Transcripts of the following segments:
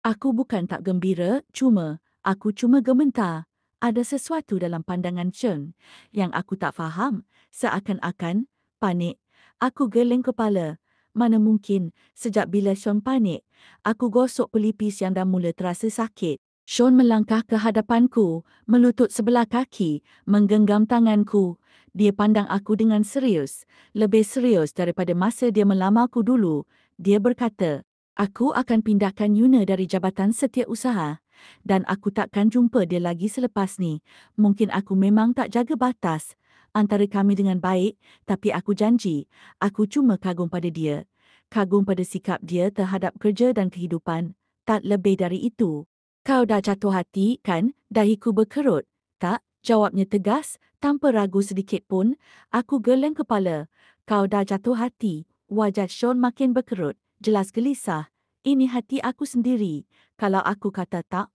Aku bukan tak gembira, aku cuma gementar. Ada sesuatu dalam pandangan Sean yang aku tak faham, seakan-akan panik. Aku geleng kepala. Mana mungkin, sejak bila Sean panik, aku gosok pelipis yang dah mula terasa sakit. Sean melangkah ke hadapanku, melutut sebelah kaki, menggenggam tanganku. Dia pandang aku dengan serius, lebih serius daripada masa dia melamarku dulu. Dia berkata, aku akan pindahkan Yuna dari Jabatan Setiausaha dan aku takkan jumpa dia lagi selepas ni. Mungkin aku memang tak jaga batas antara kami dengan baik, tapi aku janji, aku cuma kagum pada dia. Kagum pada sikap dia terhadap kerja dan kehidupan. Tak lebih dari itu. Kau dah jatuh hati, kan? Dahiku berkerut. Tak, jawabnya tegas, tanpa ragu sedikit pun. Aku geleng kepala. Kau dah jatuh hati. Wajah Sean makin berkerut. Jelas gelisah. Ini hati aku sendiri. Kalau aku kata tak,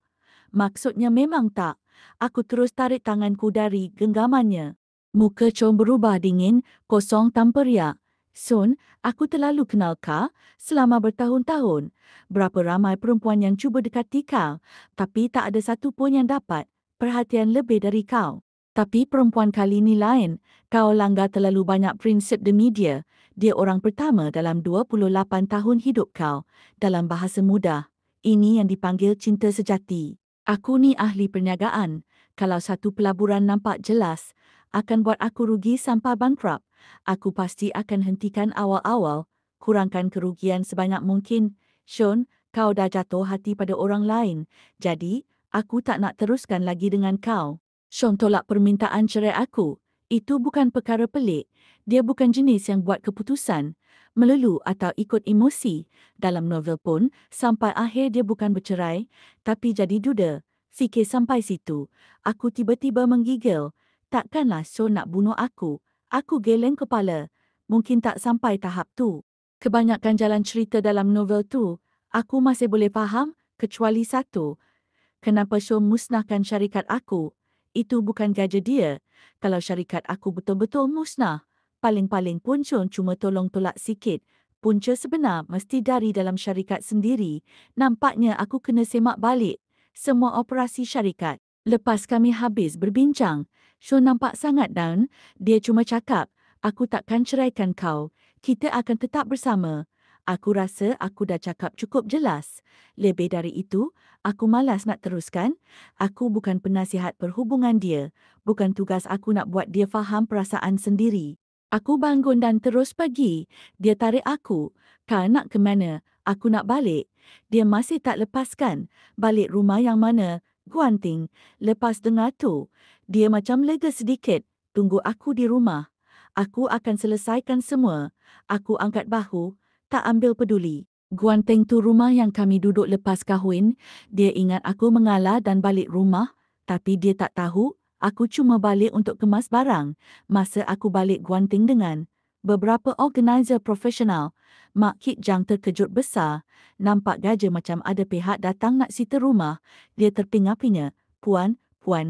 maksudnya memang tak. Aku terus tarik tanganku dari genggamannya. Muka Sean berubah dingin, kosong tanpa riak. Sun, aku terlalu kenal kau selama bertahun-tahun. Berapa ramai perempuan yang cuba dekati kau, tapi tak ada satu pun yang dapat perhatian lebih dari kau. Tapi perempuan kali ini lain. Kau langgar terlalu banyak prinsip demi dia. Dia orang pertama dalam 28 tahun hidup kau. Dalam bahasa mudah, ini yang dipanggil cinta sejati. Aku ni ahli perniagaan. Kalau satu pelaburan nampak jelas, akan buat aku rugi sampai bankrupt. Aku pasti akan hentikan awal-awal, kurangkan kerugian sebanyak mungkin. Sean, kau dah jatuh hati pada orang lain. Jadi, aku tak nak teruskan lagi dengan kau. Sean tolak permintaan cerai aku. Itu bukan perkara pelik. Dia bukan jenis yang buat keputusan, melulu atau ikut emosi. Dalam novel pun, sampai akhir dia bukan bercerai, tapi jadi duda. Fikir sampai situ. Aku tiba-tiba menggigil. Takkanlah Sean nak bunuh aku. Aku geleng kepala. Mungkin tak sampai tahap tu. Kebanyakan jalan cerita dalam novel tu, aku masih boleh faham, kecuali satu. Kenapa Sean musnahkan syarikat aku? Itu bukan gaja dia. Kalau syarikat aku betul-betul musnah, paling-paling pun Sean cuma tolong tolak sikit. Punca sebenar mesti dari dalam syarikat sendiri. Nampaknya aku kena semak balik semua operasi syarikat. Lepas kami habis berbincang, Sean nampak sangat down. Dia cuma cakap, aku takkan ceraikan kau. Kita akan tetap bersama. Aku rasa aku dah cakap cukup jelas. Lebih dari itu, aku malas nak teruskan. Aku bukan penasihat perhubungan dia. Bukan tugas aku nak buat dia faham perasaan sendiri. Aku bangun dan terus pergi. Dia tarik aku. Kau nak ke mana? Aku nak balik. Dia masih tak lepaskan. Balik rumah yang mana? Guanting. Lepas dengar tu, dia macam lega sedikit. Tunggu aku di rumah. Aku akan selesaikan semua. Aku angkat bahu. Tak ambil peduli. Guanting tu rumah yang kami duduk lepas kahwin. Dia ingat aku mengalah dan balik rumah. Tapi dia tak tahu, aku cuma balik untuk kemas barang. Masa aku balik Guanting dengan beberapa organizer profesional. Mak Kit Jang terkejut besar. Nampak gaja macam ada pihak datang nak sita rumah. Dia terpinga-pinga. Puan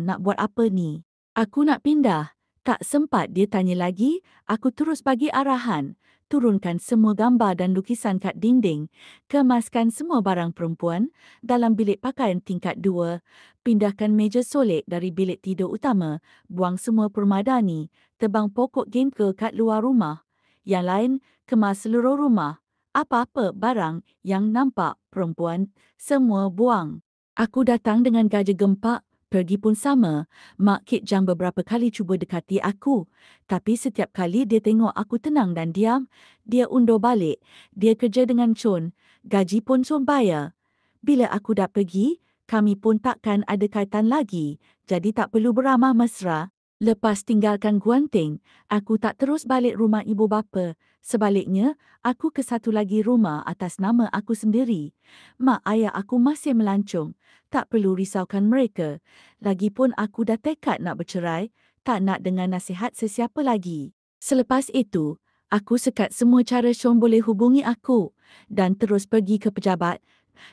nak buat apa ni? Aku nak pindah. Tak sempat dia tanya lagi, aku terus bagi arahan. Turunkan semua gambar dan lukisan kat dinding. Kemaskan semua barang perempuan dalam bilik pakaian tingkat 2. Pindahkan meja solek dari bilik tidur utama. Buang semua permadani. Tebang pokok ginkgo kat luar rumah. Yang lain, kemas seluruh rumah. Apa-apa barang yang nampak perempuan, semua buang. Aku datang dengan gaja gempak. Pergi pun sama. Mak Kit Jang beberapa kali cuba dekati aku. Tapi setiap kali dia tengok aku tenang dan diam, dia undur balik. Dia kerja dengan Chon. Gaji pun Chon bayar. Bila aku dah pergi, kami pun takkan ada kaitan lagi. Jadi tak perlu beramah mesra. Lepas tinggalkan Guanting, aku tak terus balik rumah ibu bapa. Sebaliknya, aku ke satu lagi rumah atas nama aku sendiri. Mak ayah aku masih melancong. Tak perlu risaukan mereka. Lagipun aku dah tekad nak bercerai, tak nak dengar nasihat sesiapa lagi. Selepas itu, aku sekat semua cara Sean boleh hubungi aku dan terus pergi ke pejabat.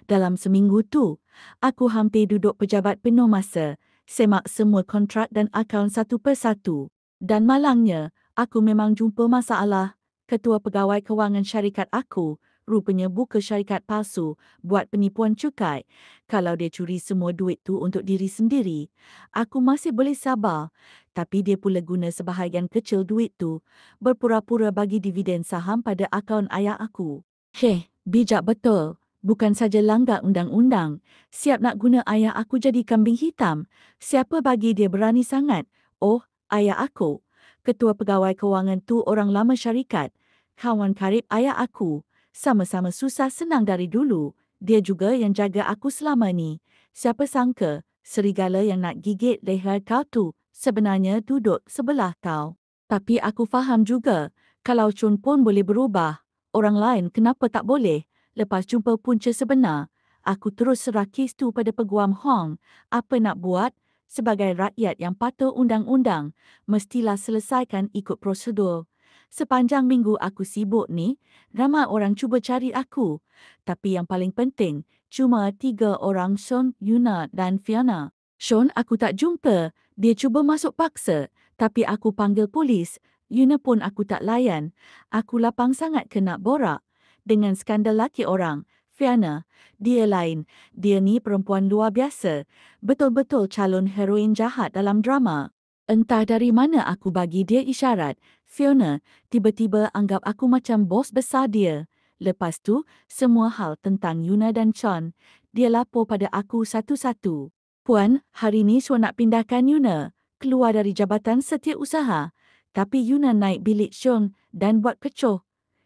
Dalam seminggu tu, aku hampir duduk pejabat penuh masa, semak semua kontrak dan akaun satu persatu. Dan malangnya, aku memang jumpa masalah. Ketua pegawai kewangan syarikat aku, rupanya buka syarikat palsu buat penipuan cukai. Kalau dia curi semua duit tu untuk diri sendiri, aku masih boleh sabar. Tapi dia pula guna sebahagian kecil duit tu, berpura-pura bagi dividen saham pada akaun ayah aku. Heh, bijak betul. Bukan saja langgar undang-undang, siap nak guna ayah aku jadi kambing hitam. Siapa bagi dia berani sangat? Oh, ayah aku. Ketua pegawai kewangan tu orang lama syarikat. Kawan karib ayah aku. Sama-sama susah senang dari dulu. Dia juga yang jaga aku selama ni. Siapa sangka, serigala yang nak gigit leher kau tu sebenarnya duduk sebelah kau. Tapi aku faham juga, kalau Chun pun boleh berubah, orang lain kenapa tak boleh? Lepas jumpa punca sebenar, aku terus serah kes tu pada Peguam Hong. Apa nak buat? Sebagai rakyat yang patuh undang-undang, mestilah selesaikan ikut prosedur. Sepanjang minggu aku sibuk ni, ramai orang cuba cari aku. Tapi yang paling penting, cuma 3 orang, Sean, Yuna dan Fiona. Sean aku tak jumpa, dia cuba masuk paksa, tapi aku panggil polis. Yuna pun aku tak layan. Aku lapang sangat kena borak dengan skandal laki orang. Fiona, dia lain. Dia ni perempuan luar biasa. Betul-betul calon heroin jahat dalam drama. Entah dari mana aku bagi dia isyarat. Fiona tiba-tiba anggap aku macam bos besar dia. Lepas tu, semua hal tentang Yuna dan Sean, dia lapor pada aku satu-satu. Puan, hari ni Sean nak pindahkan Yuna keluar dari Jabatan Setiausaha. Tapi Yuna naik bilik Sean dan buat kecoh.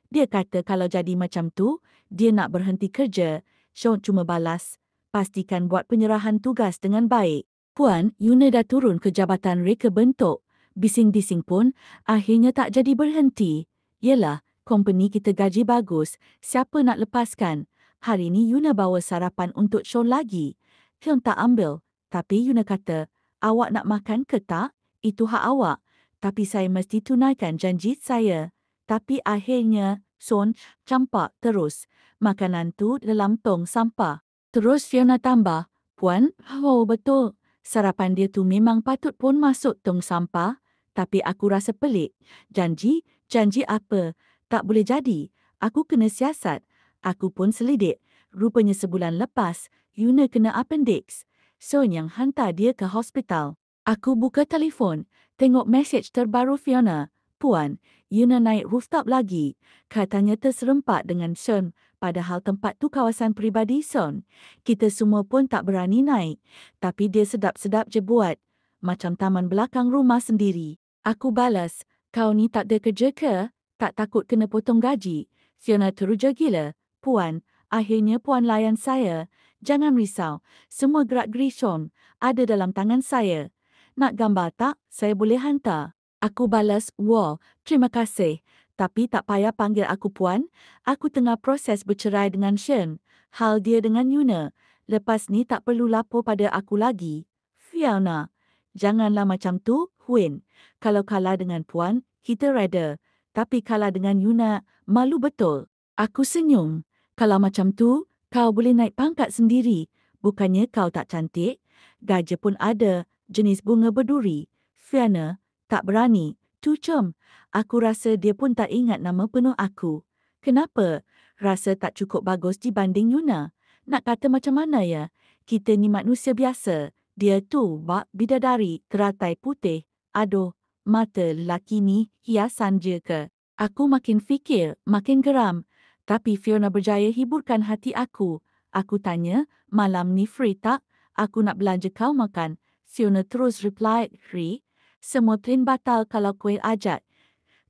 Dia kata kalau jadi macam tu, dia nak berhenti kerja. Sean cuma balas, pastikan buat penyerahan tugas dengan baik. Puan, Yuna dah turun ke jabatan reka bentuk. Bising-bising pun, akhirnya tak jadi berhenti. Yelah, company kita gaji bagus. Siapa nak lepaskan? Hari ni Yuna bawa sarapan untuk Sean lagi. Sean tak ambil. Tapi Yuna kata, awak nak makan ke tak? Itu hak awak. Tapi saya mesti tunaikan janji saya. Tapi akhirnya, Sean campak terus. Makanan tu dalam tong sampah. Terus Fiona tambah, Puan, oh betul. Sarapan dia tu memang patut pun masuk tong sampah. Tapi aku rasa pelik. Janji? Janji apa? Tak boleh jadi. Aku kena siasat. Aku pun selidik. Rupanya sebulan lepas, Yuna kena appendix. Sean yang hantar dia ke hospital. Aku buka telefon. Tengok mesej terbaru Fiona. Puan, Yuna naik rooftop lagi. Katanya terserempak dengan Sean, padahal tempat tu kawasan peribadi Sean. Kita semua pun tak berani naik. Tapi dia sedap-sedap je buat. Macam taman belakang rumah sendiri. Aku balas, kau ni tak ada kerja ke? Tak takut kena potong gaji? Fiona teruja gila. Puan, akhirnya Puan layan saya. Jangan risau, semua gerak-gerik Sean ada dalam tangan saya. Nak gambar tak? Saya boleh hantar. Aku balas, wah, terima kasih. Tapi tak payah panggil aku Puan. Aku tengah proses bercerai dengan Sean. Hal dia dengan Yuna. Lepas ni tak perlu lapor pada aku lagi. Fiona, janganlah macam tu, Huin. Kalau kalah dengan Puan, kita reda. Tapi kalah dengan Yuna, malu betul. Aku senyum. Kalau macam tu, kau boleh naik pangkat sendiri. Bukannya kau tak cantik. Gajah pun ada, jenis bunga berduri. Fiona, tak berani. Tu Cem. Aku rasa dia pun tak ingat nama penuh aku. Kenapa? Rasa tak cukup bagus dibanding Yuna. Nak kata macam mana ya? Kita ni manusia biasa. Dia tu bak bidadari teratai putih. Aduh, mata lelaki ni hiasan je ke? Aku makin fikir, makin geram. Tapi Fiona berjaya hiburkan hati aku. Aku tanya, malam ni free tak? Aku nak belanja kau makan. Fiona terus reply, free. Semua plan batal kalau kau ajak.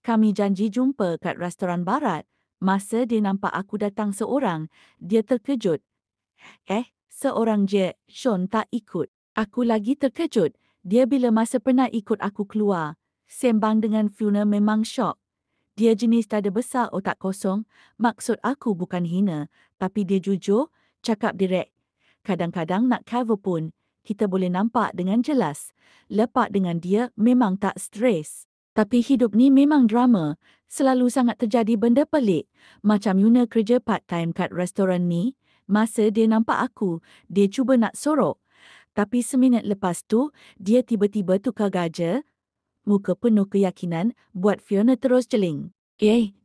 Kami janji jumpa kat restoran barat. Masa dia nampak aku datang seorang, dia terkejut. Seorang je, Sean tak ikut. Aku lagi terkejut. Dia bila masa pernah ikut aku keluar. Sembang dengan Fiona memang syok. Dia jenis dada besar otak kosong. Maksud aku bukan hina, tapi dia jujur, cakap direct. Kadang-kadang nak cover pun, kita boleh nampak dengan jelas. Lepak dengan dia memang tak stres. Tapi hidup ni memang drama. Selalu sangat terjadi benda pelik. Macam Yuna kerja part-time kat restoran ni. Masa dia nampak aku, dia cuba nak sorok. Tapi seminit lepas tu, dia tiba-tiba tukar gaja. Muka penuh keyakinan buat Fiona terus jeling.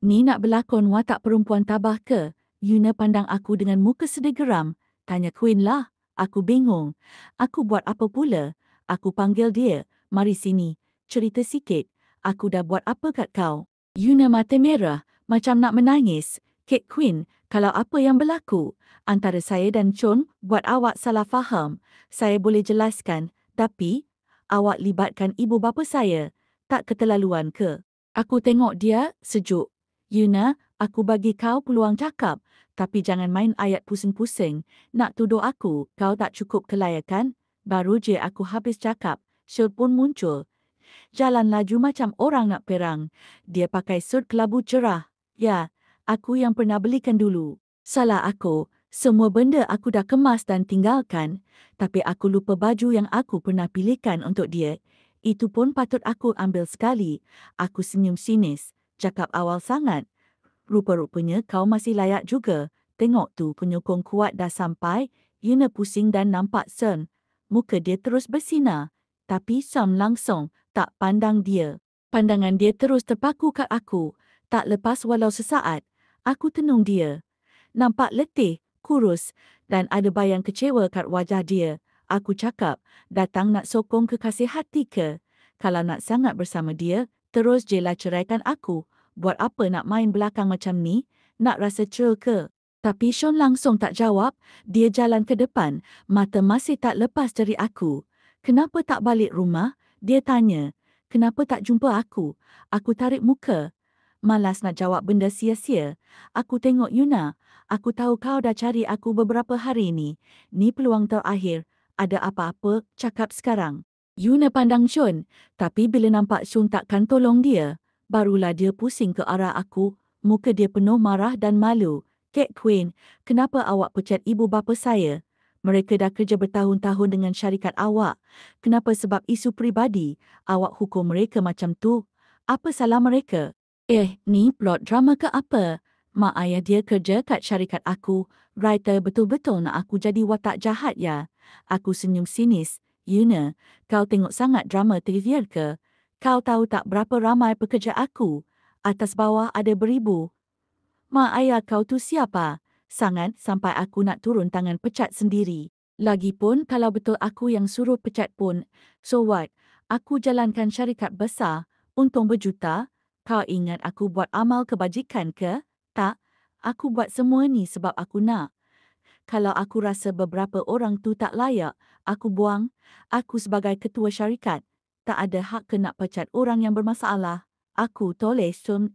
Ni nak berlakon watak perempuan tabah ke? Yuna pandang aku dengan muka sedih geram. Tanya Queen lah. Aku bingung. Aku buat apa pula? Aku panggil dia. Mari sini. Cerita sikit. Aku dah buat apa kat kau? Yuna mata merah. Macam nak menangis. Kate Queen, kalau apa yang berlaku? Antara saya dan Chon buat awak salah faham. Saya boleh jelaskan. Tapi, awak libatkan ibu bapa saya. Tak keterlaluan ke? Aku tengok dia, sejuk. Yuna, aku bagi kau peluang cakap. Tapi jangan main ayat pusing-pusing. Nak tuduh aku, kau tak cukup kelayakan? Baru je aku habis cakap, Syul pun muncul. Jalan laju macam orang nak perang. Dia pakai sut kelabu cerah. Ya, aku yang pernah belikan dulu. Salah aku. Semua benda aku dah kemas dan tinggalkan. Tapi aku lupa baju yang aku pernah pilihkan untuk dia. Itu pun patut aku ambil sekali. Aku senyum sinis. Cakap awal sangat. Rupa-rupanya kau masih layak juga. Tengok tu penyokong kuat dah sampai. Yuna pusing dan nampak Sun. Muka dia terus bersinar. Tapi Sun langsung tak pandang dia. Pandangan dia terus terpaku kat aku. Tak lepas walau sesaat. Aku tenung dia. Nampak letih, kurus dan ada bayang kecewa kat wajah dia. Aku cakap, datang nak sokong kekasih hati ke? Kalau nak sangat bersama dia, terus je lah ceraikan aku. Buat apa nak main belakang macam ni? Nak rasa thrill ke? Tapi Sean langsung tak jawab. Dia jalan ke depan. Mata masih tak lepas dari aku. Kenapa tak balik rumah? Dia tanya. Kenapa tak jumpa aku? Aku tarik muka. Malas nak jawab benda sia-sia. Aku tengok Yuna. Aku tahu kau dah cari aku beberapa hari ni. Ni peluang terakhir. Ada apa-apa, cakap sekarang. Yuna pandang Sean. Tapi bila nampak Sean takkan tolong dia, barulah dia pusing ke arah aku. Muka dia penuh marah dan malu. Kate Queen, kenapa awak pecat ibu bapa saya? Mereka dah kerja bertahun-tahun dengan syarikat awak. Kenapa sebab isu peribadi, awak hukum mereka macam tu? Apa salah mereka? Ni plot drama ke apa? Mak ayah dia kerja kat syarikat aku. Writer betul-betul nak aku jadi watak jahat ya. Aku senyum sinis. Yuna, kau tengok sangat drama trivial ke? Kau tahu tak berapa ramai pekerja aku? Atas bawah ada beribu. Mak ayah kau tu siapa? Sangat sampai aku nak turun tangan pecat sendiri. Lagipun kalau betul aku yang suruh pecat pun, so what? Aku jalankan syarikat besar, untung berjuta. Kau ingat aku buat amal kebajikan ke? Tak, aku buat semua ni sebab aku nak. Kalau aku rasa beberapa orang tu tak layak, aku buang. Aku sebagai ketua syarikat, tak ada hak ke nak pecat orang yang bermasalah. Aku toleh Sun,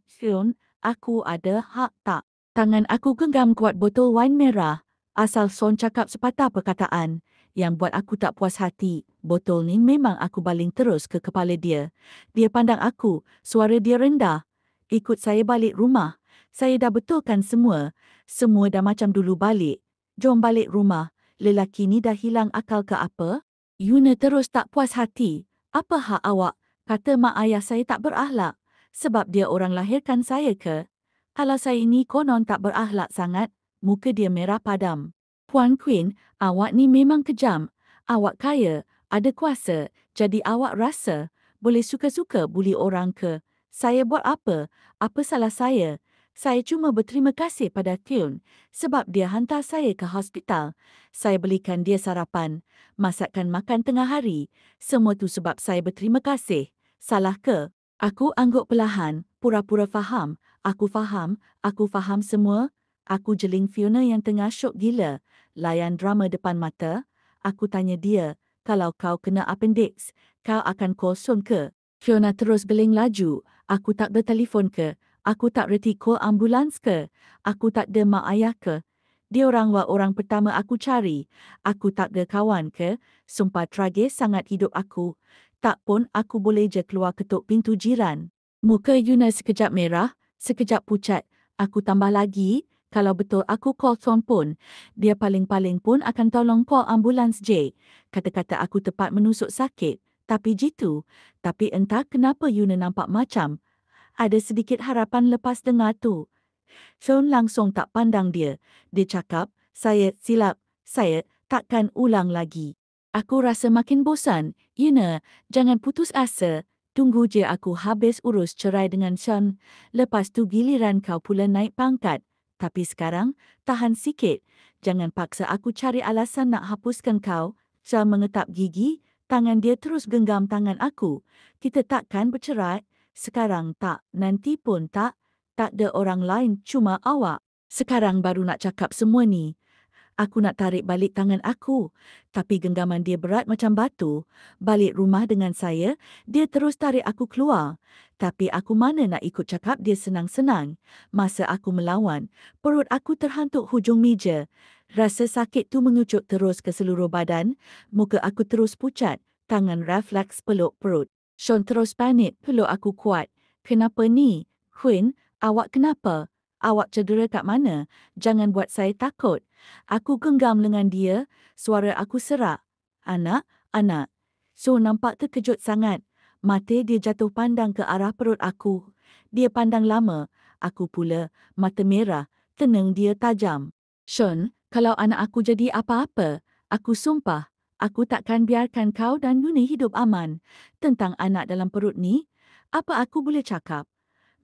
aku ada hak tak? Tangan aku genggam kuat botol wain merah. Asal Son cakap sepatah perkataan yang buat aku tak puas hati. Botol ni memang aku baling terus ke kepala dia. Dia pandang aku, suara dia rendah. Ikut saya balik rumah. Saya dah betulkan semua. Semua dah macam dulu balik. Jom balik rumah. Lelaki ni dah hilang akal ke apa? Yuna terus tak puas hati. Apa hak awak? Kata mak ayah saya tak berakhlak. Sebab dia orang lahirkan saya ke? Kalau saya ini konon tak berakhlak sangat, muka dia merah padam. Puan Queen, awak ni memang kejam. Awak kaya, ada kuasa, jadi awak rasa boleh suka-suka buli orang ke? Saya buat apa? Apa salah saya? Saya cuma berterima kasih pada Kyun sebab dia hantar saya ke hospital. Saya belikan dia sarapan, masakkan makan tengah hari. Semua tu sebab saya berterima kasih. Salah ke? Aku angguk perlahan, pura-pura faham. Aku faham semua. Aku jeling Fiona yang tengah syok gila. Layan drama depan mata. Aku tanya dia, kalau kau kena appendix, kau akan call Sun ke? Fiona terus beling laju. Aku tak bertelefon ke? Aku tak reti call ambulans ke? Aku tak ada mak ayah ke? Dia orang pertama aku cari. Aku tak ada kawan ke? Sumpah tragis sangat hidup aku. Tak pun aku boleh je keluar ketuk pintu jiran. Muka Yuna sekejap merah, sekejap pucat. Aku tambah lagi, kalau betul aku call Son pun, dia paling-paling pun akan tolong call ambulans J. Kata-kata aku tepat menusuk sakit. Tapi jitu. Tapi entah kenapa Yuna nampak macam ada sedikit harapan lepas dengar tu. Sean langsung tak pandang dia. Dia cakap, saya silap, saya takkan ulang lagi. Aku rasa makin bosan. Yuna, jangan putus asa. Tunggu je aku habis urus cerai dengan Sean. Lepas tu giliran kau pula naik pangkat. Tapi sekarang, tahan sikit. Jangan paksa aku cari alasan nak hapuskan kau. Sean mengetap gigi, tangan dia terus genggam tangan aku. Kita takkan bercerai. Sekarang tak, nanti pun tak. Tak ada orang lain, cuma awak. Sekarang baru nak cakap semua ni. Aku nak tarik balik tangan aku. Tapi genggaman dia berat macam batu. Balik rumah dengan saya, dia terus tarik aku keluar. Tapi aku mana nak ikut cakap dia senang-senang. Masa aku melawan, perut aku terhantuk hujung meja. Rasa sakit tu mengucut terus ke seluruh badan. Muka aku terus pucat. Tangan refleks peluk perut. Sean terus panik, peluk aku kuat. Kenapa ni? Queen, awak kenapa? Awak cedera kat mana? Jangan buat saya takut. Aku genggam lengan dia, suara aku serak. Anak. So nampak terkejut sangat. Mata dia jatuh pandang ke arah perut aku. Dia pandang lama. Aku pula, mata merah, tenung dia tajam. Sean, kalau anak aku jadi apa-apa, aku sumpah, aku takkan biarkan kau dan Yuni hidup aman. Tentang anak dalam perut ni, apa aku boleh cakap?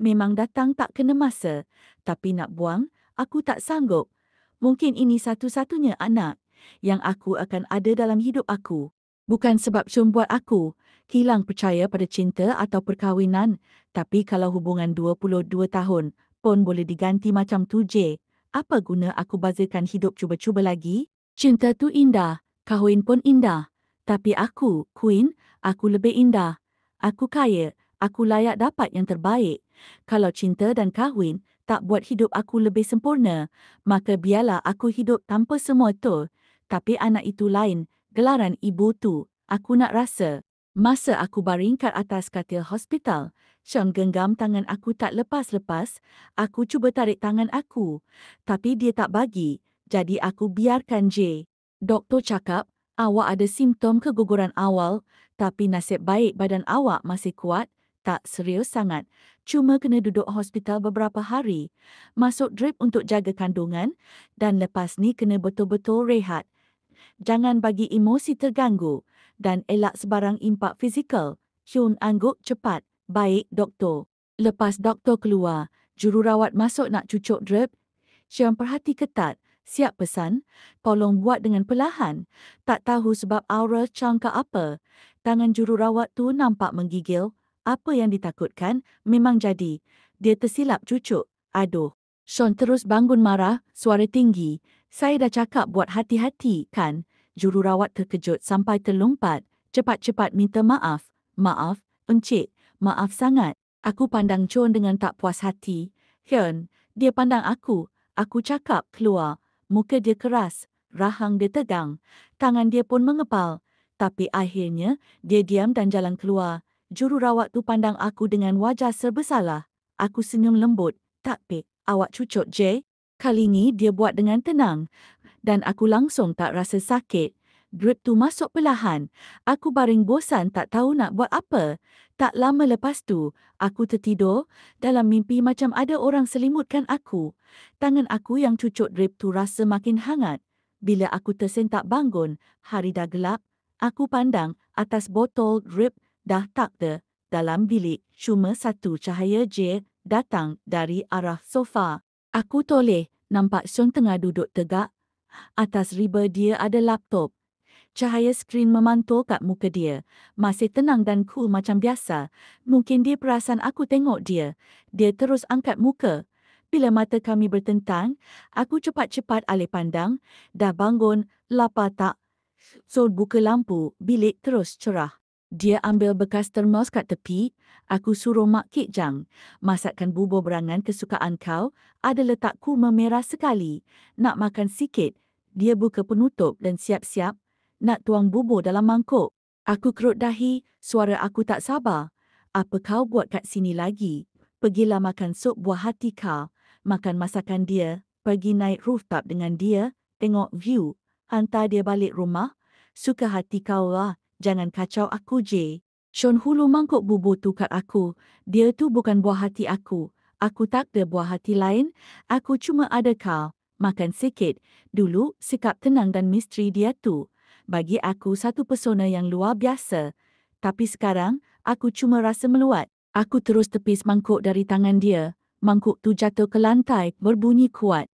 Memang datang tak kena masa. Tapi nak buang, aku tak sanggup. Mungkin ini satu-satunya anak yang aku akan ada dalam hidup aku. Bukan sebab Sean buat aku hilang percaya pada cinta atau perkahwinan. Tapi kalau hubungan 22 tahun pun boleh diganti macam tu je. Apa guna aku bazirkan hidup cuba-cuba lagi? Cinta tu indah, kahwin pun indah. Tapi aku, Queen, aku lebih indah. Aku kaya, aku layak dapat yang terbaik. Kalau cinta dan kahwin tak buat hidup aku lebih sempurna, maka biarlah aku hidup tanpa semua tu. Tapi anak itu lain, gelaran ibu tu, aku nak rasa. Masa aku baring kat atas katil hospital, Sean genggam tangan aku tak lepas-lepas. Aku cuba tarik tangan aku, tapi dia tak bagi, jadi aku biarkan je. Doktor cakap, awak ada simptom keguguran awal, tapi nasib baik badan awak masih kuat. Tak serius sangat, cuma kena duduk hospital beberapa hari. Masuk drip untuk jaga kandungan dan lepas ni kena betul-betul rehat. Jangan bagi emosi terganggu dan elak sebarang impak fizikal. Hyun angguk cepat. Baik, doktor. Lepas doktor keluar, jururawat masuk nak cucuk drip. Hyun perhati ketat. Siap pesan, tolong buat dengan perlahan. Tak tahu sebab aura Chang ke apa. Tangan jururawat tu nampak menggigil. Apa yang ditakutkan memang jadi. Dia tersilap cucuk. Aduh. Sean terus bangun marah, suara tinggi. Saya dah cakap buat hati-hati, kan? Jururawat terkejut sampai terlompat. Cepat-cepat minta maaf. Maaf, encik. Maaf sangat. Aku pandang Chon dengan tak puas hati. Hyun, dia pandang aku. Aku cakap keluar. Muka dia keras. Rahang dia tegang. Tangan dia pun mengepal. Tapi akhirnya, dia diam dan jalan keluar. Jururawat tu pandang aku dengan wajah serba salah. Aku senyum lembut. Tak, Pek. Awak cucuk je. Kali ni dia buat dengan tenang. Dan aku langsung tak rasa sakit. Drip tu masuk perlahan. Aku baring bosan tak tahu nak buat apa. Tak lama lepas tu, aku tertidur. Dalam mimpi macam ada orang selimutkan aku. Tangan aku yang cucuk drip tu rasa makin hangat. Bila aku tersentak bangun, hari dah gelap. Aku pandang atas botol drip dah tak ada. Dalam bilik, cuma satu cahaya je datang dari arah sofa. Aku toleh, nampak Sean tengah duduk tegak. Atas riba dia ada laptop. Cahaya skrin memantul kat muka dia. Masih tenang dan cool macam biasa. Mungkin dia perasan aku tengok dia. Dia terus angkat muka. Bila mata kami bertentang, aku cepat-cepat alih pandang. Dah bangun, lapar tak? So buka lampu, bilik terus cerah. Dia ambil bekas termos kat tepi. Aku suruh Mak Kit Jang, masakkan bubur berangan kesukaan kau. Ada letak kurma merah sekali. Nak makan sikit. Dia buka penutup dan siap-siap. Nak tuang bubur dalam mangkuk. Aku kerut dahi, suara aku tak sabar. Apa kau buat kat sini lagi? Pergilah makan sup buah hati kau. Makan masakan dia. Pergi naik rooftop dengan dia. Tengok view. Hantar dia balik rumah. Suka hati kau lah. Jangan kacau aku je. Sean hulu mangkuk bubur tu kat aku. Dia tu bukan buah hati aku. Aku tak ada buah hati lain. Aku cuma ada kau. Makan sikit. Dulu sikap tenang dan misteri dia tu bagi aku satu pesona yang luar biasa. Tapi sekarang aku cuma rasa meluat. Aku terus tepis mangkuk dari tangan dia. Mangkuk tu jatuh ke lantai berbunyi kuat.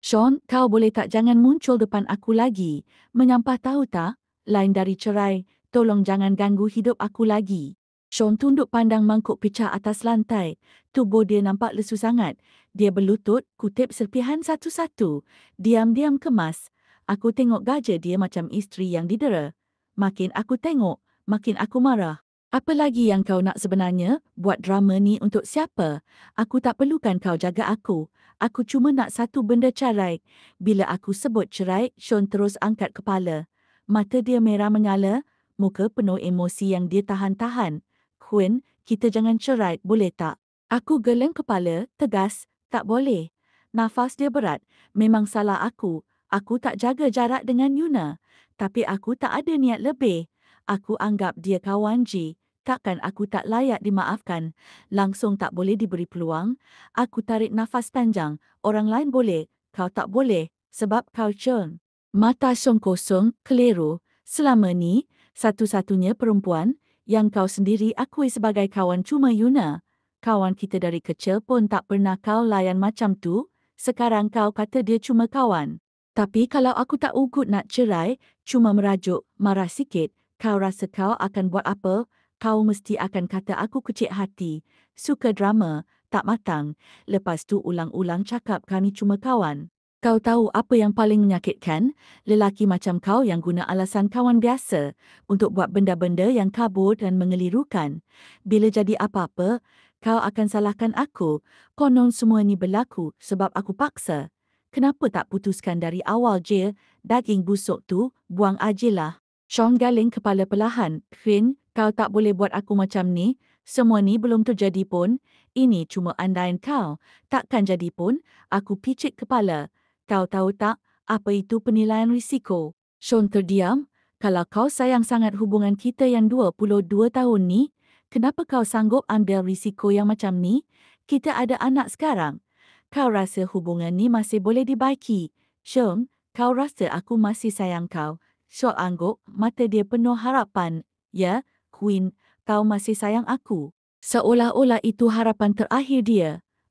Sean, kau boleh tak jangan muncul depan aku lagi? Menyampah tahu tak? Lain dari cerai, tolong jangan ganggu hidup aku lagi. Sean tunduk pandang mangkuk pecah atas lantai. Tubuh dia nampak lesu sangat. Dia berlutut, kutip serpihan satu-satu. Diam-diam kemas. Aku tengok gajah dia macam isteri yang didera. Makin aku tengok, makin aku marah. Apa lagi yang kau nak sebenarnya? Buat drama ni untuk siapa? Aku tak perlukan kau jaga aku. Aku cuma nak satu benda cerai. Bila aku sebut cerai, Sean terus angkat kepala. Mata dia merah menyala, muka penuh emosi yang dia tahan-tahan. Quinn, kita jangan cerai, boleh tak? Aku geleng kepala, tegas, tak boleh. Nafas dia berat, memang salah aku. Aku tak jaga jarak dengan Yuna. Tapi aku tak ada niat lebih. Aku anggap dia kawan Ji. Takkan aku tak layak dimaafkan. Langsung tak boleh diberi peluang. Aku tarik nafas panjang. Orang lain boleh. Kau tak boleh. Sebab kau Cheng. Mata Sean kosong, keliru. Selama ni, satu-satunya perempuan yang kau sendiri akui sebagai kawan cuma Yuna. Kawan kita dari kecil pun tak pernah kau layan macam tu. Sekarang kau kata dia cuma kawan. Tapi kalau aku tak ugut nak cerai, cuma merajuk, marah sikit, kau rasa kau akan buat apa? Kau mesti akan kata aku kecil hati, suka drama, tak matang. Lepas tu ulang-ulang cakap kami cuma kawan. Kau tahu apa yang paling menyakitkan? Lelaki macam kau yang guna alasan kawan biasa untuk buat benda-benda yang kabur dan mengelirukan. Bila jadi apa-apa, kau akan salahkan aku. Konon semua ni berlaku sebab aku paksa. Kenapa tak putuskan dari awal je? Daging busuk tu, buang ajalah. Sean galing kepala perlahan. Quinn, kau tak boleh buat aku macam ni. Semua ni belum terjadi pun. Ini cuma andaian kau. Takkan jadi pun. Aku picit kepala. Kau tahu tak, apa itu penilaian risiko? Sean terdiam. Kalau kau sayang sangat hubungan kita yang 22 tahun ni, kenapa kau sanggup ambil risiko yang macam ni? Kita ada anak sekarang. Kau rasa hubungan ni masih boleh dibaiki? Sean, kau rasa aku masih sayang kau? Sean angguk, mata dia penuh harapan. Ya, Queen, kau masih sayang aku. Seolah-olah itu harapan terakhir dia.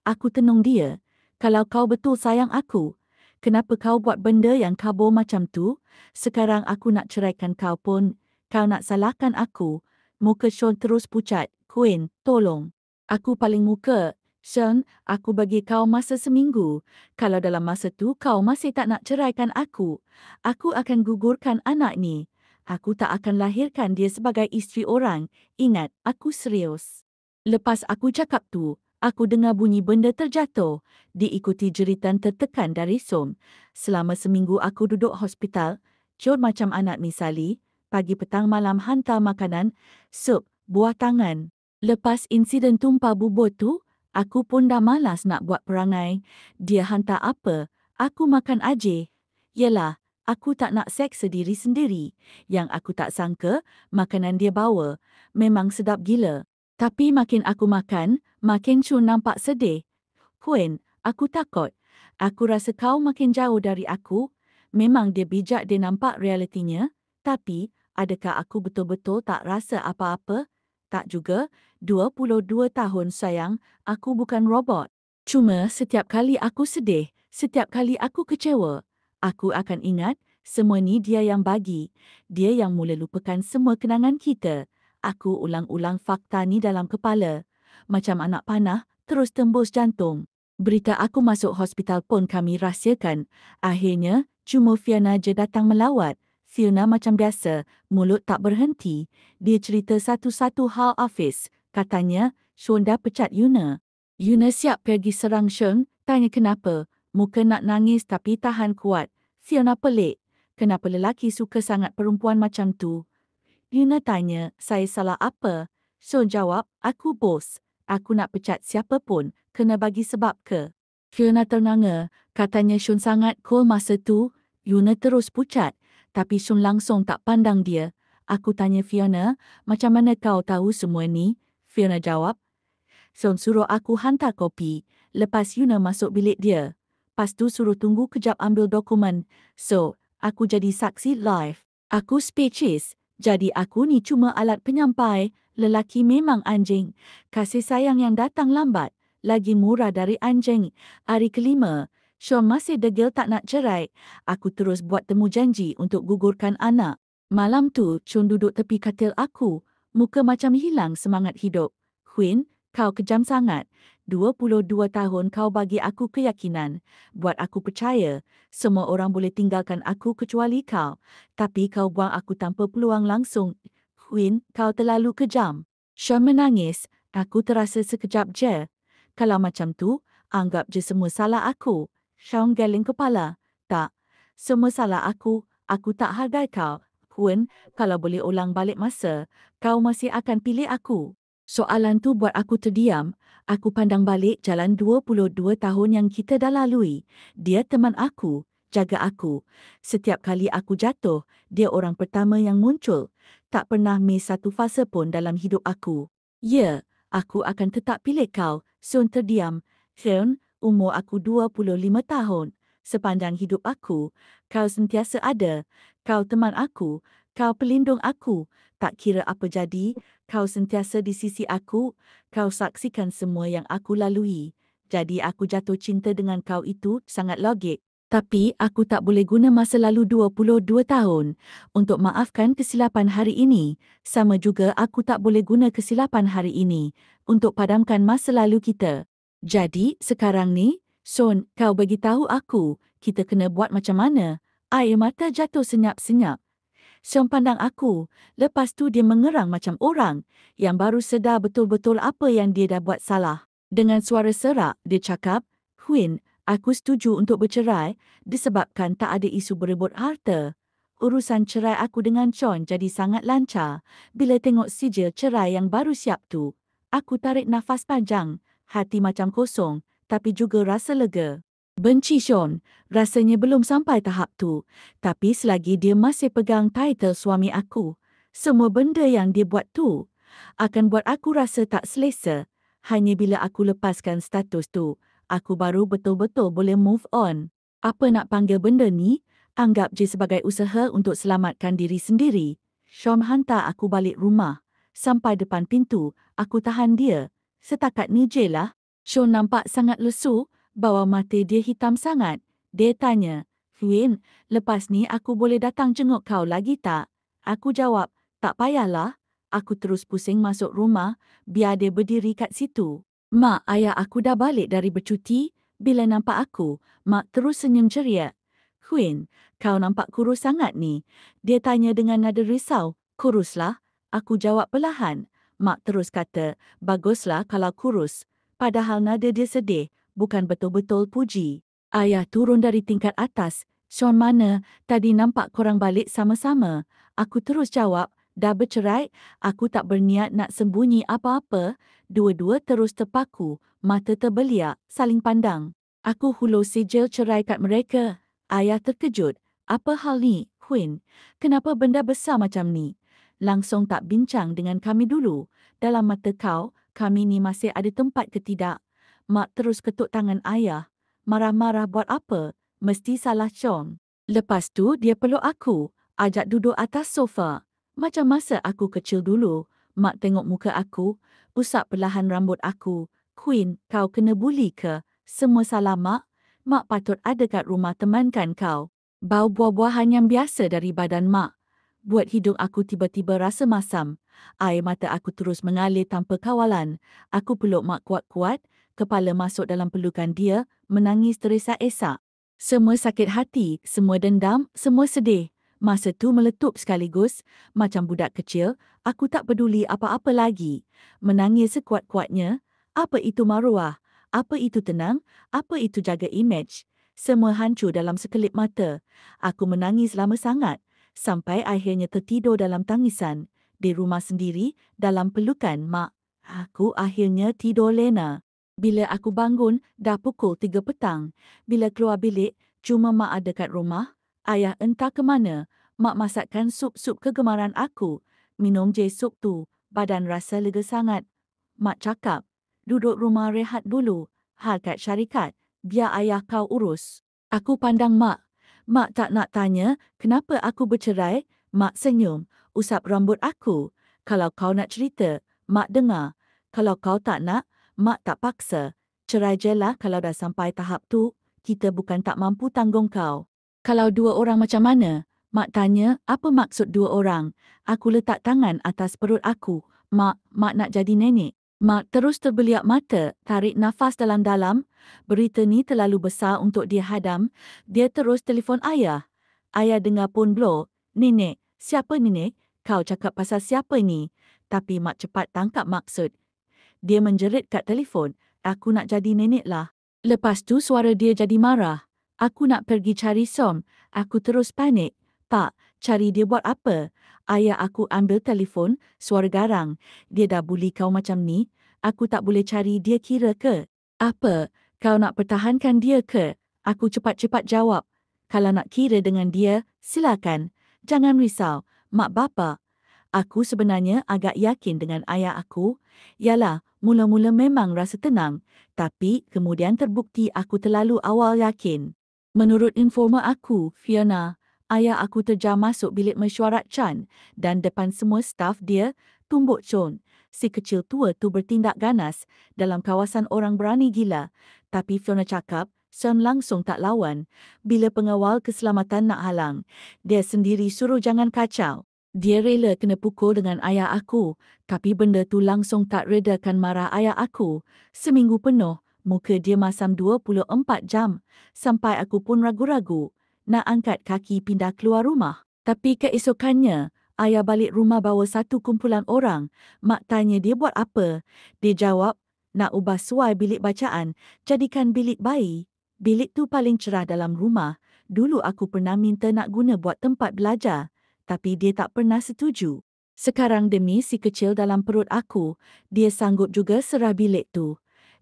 Aku tenung dia. Kalau kau betul sayang aku, kenapa kau buat benda yang kabur macam tu? Sekarang aku nak ceraikan kau pun. Kau nak salahkan aku. Muka Sean terus pucat. Queen, tolong. Aku paling muka. Sean, aku bagi kau masa seminggu. Kalau dalam masa tu kau masih tak nak ceraikan aku akan gugurkan anak ni. Aku tak akan lahirkan dia sebagai isteri orang. Ingat, aku serius. Lepas aku cakap tu, aku dengar bunyi benda terjatuh, diikuti jeritan tertekan dari Som. Selama seminggu aku duduk hospital, cur macam anak misali, pagi petang malam hantar makanan, sup, buah tangan. Lepas insiden tumpah bubur tu, aku pun dah malas nak buat perangai. Dia hantar apa, aku makan aje. Yelah, aku tak nak seksa diri sendiri. Yang aku tak sangka, makanan dia bawa, memang sedap gila. Tapi makin aku makan, makin Chun nampak sedih. Quinn, aku takut. Aku rasa kau makin jauh dari aku. Memang dia bijak dia nampak realitinya. Tapi, adakah aku betul-betul tak rasa apa-apa? Tak juga. 22 tahun sayang, aku bukan robot. Cuma setiap kali aku sedih, setiap kali aku kecewa, aku akan ingat semua ni dia yang bagi. Dia yang mula lupakan semua kenangan kita. Aku ulang-ulang fakta ni dalam kepala. Macam anak panah, terus tembus jantung. Berita aku masuk hospital pun kami rahsiakan. Akhirnya, cuma Fiona je datang melawat. Fiona macam biasa, mulut tak berhenti. Dia cerita satu-satu hal Hafiz. Katanya, Sean dah pecat Yuna. Yuna siap pergi serang Sean, tanya kenapa. Muka nak nangis tapi tahan kuat. Fiona pelik. Kenapa lelaki suka sangat perempuan macam tu? Yuna tanya, saya salah apa? Sean jawab, aku bos. Aku nak pecat siapa pun, kena bagi sebab ke? Fiona ternganga, katanya Sean sangat cool masa tu. Yuna terus pucat, tapi Sean langsung tak pandang dia. Aku tanya Fiona, macam mana kau tahu semua ni? Fiona jawab, Sean suruh aku hantar kopi. Lepas Yuna masuk bilik dia. Pas tu suruh tunggu kejap ambil dokumen. So, aku jadi saksi live. Aku speechless. Jadi aku ni cuma alat penyampai. Lelaki memang anjing. Kasih sayang yang datang lambat. lagi murah dari anjing. Hari kelima, Sean masih degil tak nak cerai. Aku terus buat temu janji untuk gugurkan anak. Malam tu, Sean duduk tepi katil aku. Muka macam hilang semangat hidup. Queen, kau kejam sangat. 22 tahun kau bagi aku keyakinan. Buat aku percaya, semua orang boleh tinggalkan aku kecuali kau. Tapi kau buang aku tanpa peluang langsung. Queen, kau terlalu kejam. Sean menangis. Aku terasa sekejap je. Kalau macam tu, anggap je semua salah aku. Sean geleng kepala. Tak. Semua salah aku. Aku tak hargai kau. Queen, kalau boleh ulang balik masa, kau masih akan pilih aku. Soalan tu buat aku terdiam. Aku pandang balik jalan 22 tahun yang kita dah lalui. Dia teman aku, jaga aku. Setiap kali aku jatuh, dia orang pertama yang muncul. Tak pernah miss satu fasa pun dalam hidup aku. Ya, aku akan tetap pilih kau. Sean terdiam. Sean, umur aku 25 tahun. Sepanjang hidup aku, kau sentiasa ada. Kau teman aku, kau pelindung aku. Tak kira apa jadi, kau sentiasa di sisi aku. Kau saksikan semua yang aku lalui. Jadi aku jatuh cinta dengan kau itu sangat logik. Tapi aku tak boleh guna masa lalu 22 tahun untuk maafkan kesilapan hari ini. Sama juga aku tak boleh guna kesilapan hari ini untuk padamkan masa lalu kita. Jadi, sekarang ni, Sean, kau bagi tahu aku, kita kena buat macam mana? Air mata jatuh senyap-senyap. Sean pandang aku, lepas tu dia mengerang macam orang yang baru sedar betul-betul apa yang dia dah buat salah. Dengan suara serak, dia cakap, Queen, aku setuju untuk bercerai disebabkan tak ada isu berebut harta. Urusan cerai aku dengan Sean jadi sangat lancar. Bila tengok sijil cerai yang baru siap tu, aku tarik nafas panjang, hati macam kosong, tapi juga rasa lega. Benci Sean, rasanya belum sampai tahap tu. Tapi selagi dia masih pegang title suami aku, semua benda yang dia buat tu akan buat aku rasa tak selesa. Hanya bila aku lepaskan status tu, aku baru betul-betul boleh move on. Apa nak panggil benda ni? Anggap je sebagai usaha untuk selamatkan diri sendiri. Sean hantar aku balik rumah. Sampai depan pintu, aku tahan dia. Setakat ni je lah. Sean nampak sangat lesu. Bawah mata dia hitam sangat. Dia tanya, Queen, lepas ni aku boleh datang jenguk kau lagi tak? Aku jawab, tak payahlah. Aku terus pusing masuk rumah, biar dia berdiri kat situ. Mak ayah aku dah balik dari bercuti. Bila nampak aku, Mak terus senyum ceria. Queen, kau nampak kurus sangat ni. Dia tanya dengan nada risau. Kuruslah. Aku jawab perlahan. Mak terus kata, baguslah kalau kurus. Padahal nada dia sedih. Bukan betul-betul puji. Ayah turun dari tingkat atas. Sean mana? Tadi nampak korang balik sama-sama. Aku terus jawab, dah bercerai, aku tak berniat nak sembunyi apa-apa. Dua-dua terus terpaku, mata terbeliak, saling pandang. Aku hulur sijil cerai kat mereka. Ayah terkejut. Apa hal ni, Queen? Kenapa benda besar macam ni? Langsung tak bincang dengan kami dulu. Dalam mata kau, kami ni masih ada tempat ke tidak? Mak terus ketuk tangan ayah. Marah-marah buat apa? Mesti salah Sean. Lepas tu dia peluk aku, ajak duduk atas sofa. Macam masa aku kecil dulu. Mak tengok muka aku, usap perlahan rambut aku. Queen, kau kena buli ke? Semua salah mak? Mak patut ada kat rumah temankan kau. Bau buah-buahan yang biasa dari badan mak. Buat hidung aku tiba-tiba rasa masam. Air mata aku terus mengalir tanpa kawalan. Aku peluk mak kuat-kuat. Kepala masuk dalam pelukan dia, menangis terisak-isak. Semua sakit hati, semua dendam, semua sedih. Masa tu meletup sekaligus, macam budak kecil, aku tak peduli apa-apa lagi. Menangis sekuat-kuatnya, apa itu maruah, apa itu tenang, apa itu jaga imej. Semua hancur dalam sekelip mata. Aku menangis lama sangat, sampai akhirnya tertidur dalam tangisan. Di rumah sendiri, dalam pelukan mak. Aku akhirnya tidur lena. Bila aku bangun, dah pukul 3 petang. Bila keluar bilik, cuma mak ada kat rumah. Ayah entah ke mana. Mak masakkan sup-sup kegemaran aku. Minum je sup tu. Badan rasa lega sangat. Mak cakap, duduk rumah rehat dulu. Hal kat syarikat, biar ayah kau urus. Aku pandang mak. Mak tak nak tanya kenapa aku bercerai. Mak senyum, usap rambut aku. Kalau kau nak cerita, mak dengar. Kalau kau tak nak, mak tak paksa. Cerai je lah kalau dah sampai tahap tu, kita bukan tak mampu tanggung kau. Kalau dua orang macam mana? Mak tanya, apa maksud dua orang? Aku letak tangan atas perut aku. Mak nak jadi nenek. Mak terus terbeliak mata, tarik nafas dalam-dalam. Berita ni terlalu besar untuk dia hadam. Dia terus telefon ayah. Ayah dengar pun blow. Nenek, siapa nenek? Kau cakap pasal siapa ni? Tapi mak cepat tangkap maksud. Dia menjerit kat telefon. Aku nak jadi nenek lah. Lepas tu suara dia jadi marah. Aku nak pergi cari Som. Aku terus panik. Pak, cari dia buat apa? Ayah aku ambil telefon, suara garang. Dia dah bully kau macam ni, aku tak boleh cari dia kira ke? Apa? Kau nak pertahankan dia ke? Aku cepat-cepat jawab. Kalau nak kira dengan dia, silakan. Jangan risau, mak bapa. Aku sebenarnya agak yakin dengan ayah aku. Yalah, mula-mula memang rasa tenang. Tapi kemudian terbukti aku terlalu awal yakin. Menurut informa aku, Fiona, ayah aku terjam masuk bilik mesyuarat Chan dan depan semua staf dia, tumbuk Chon. Si kecil tua tu bertindak ganas dalam kawasan orang berani gila. Tapi Fiona cakap, Son langsung tak lawan. Bila pengawal keselamatan nak halang, dia sendiri suruh jangan kacau. Dia rela kena pukul dengan ayah aku, tapi benda tu langsung tak redakan marah ayah aku. Seminggu penuh, muka dia masam 24 jam. Sampai aku pun ragu-ragu nak angkat kaki pindah keluar rumah. Tapi keesokannya, ayah balik rumah bawa satu kumpulan orang. Mak tanya dia buat apa. Dia jawab, nak ubah suai bilik bacaan, jadikan bilik bayi. Bilik tu paling cerah dalam rumah. Dulu aku pernah minta nak guna buat tempat belajar. Tapi dia tak pernah setuju. Sekarang demi si kecil dalam perut aku, dia sanggup juga serah bilik tu.